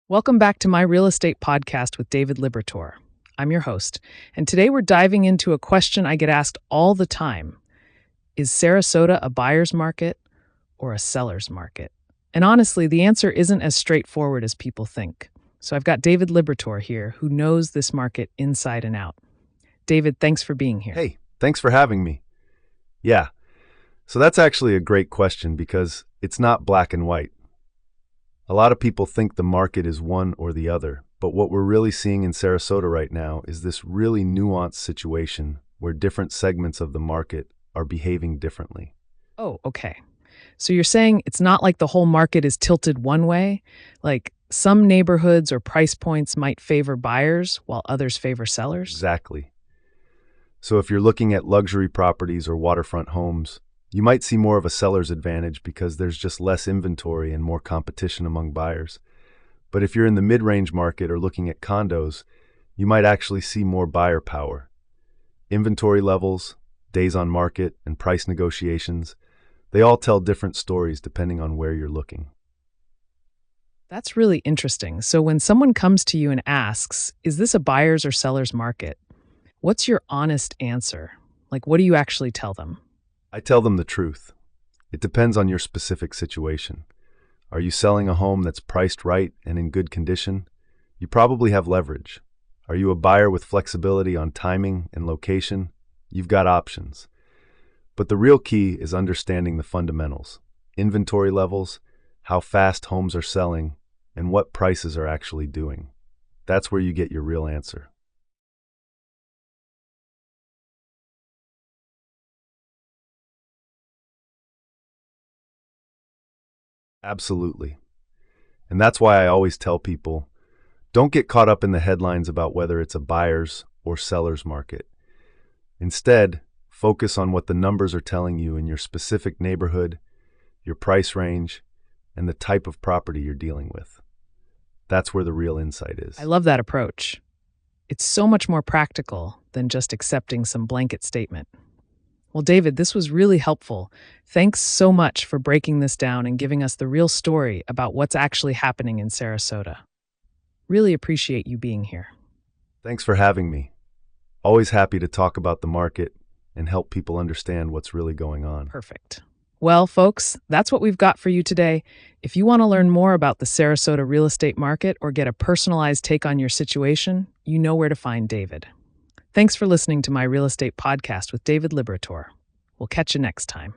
Welcome back to my real estate podcast with David Liberator. I'm your host, and today we're diving into a question I get asked all the time. Is Sarasota a buyer's market or a seller's market? And honestly, the answer isn't as straightforward as people think. So I've got David Liberator here who knows this market inside and out. David, thanks for being here. Hey, thanks for having me. Yeah, so that's actually a great question because it's not black and white. A lot of people think the market is one or the other, but what we're really seeing in Sarasota right now is this really nuanced situation where different segments of the market are behaving differently. Oh, okay. So you're saying it's not like the whole market is tilted one way? Like some neighborhoods or price points might favor buyers while others favor sellers? Exactly. So if you're looking at luxury properties or waterfront homes, you might see more of a seller's advantage because there's just less inventory and more competition among buyers. But if you're in the mid-range market or looking at condos, you might actually see more buyer power. Inventory levels, days on market, and price negotiations, they all tell different stories depending on where you're looking. That's really interesting. So when someone comes to you and asks, is this a buyer's or seller's market? What's your honest answer? Like, what do you actually tell them? I tell them the truth. It depends on your specific situation. Are you selling a home that's priced right and in good condition? You probably have leverage. Are you a buyer with flexibility on timing and location? You've got options. But the real key is understanding the fundamentals, inventory levels, how fast homes are selling, and what prices are actually doing. That's where you get your real answer. Absolutely. And that's why I always tell people, don't get caught up in the headlines about whether it's a buyer's or seller's market. Instead, focus on what the numbers are telling you in your specific neighborhood, your price range, and the type of property you're dealing with. That's where the real insight is. I love that approach. It's so much more practical than just accepting some blanket statement. Well, David, this was really helpful. Thanks so much for breaking this down and giving us the real story about what's actually happening in Sarasota. Really appreciate you being here. Thanks for having me. Always happy to talk about the market and help people understand what's really going on. Perfect. Well, folks, that's what we've got for you today. If you want to learn more about the Sarasota real estate market or get a personalized take on your situation, you know where to find David. Thanks for listening to my real estate podcast with David Liberator. We'll catch you next time.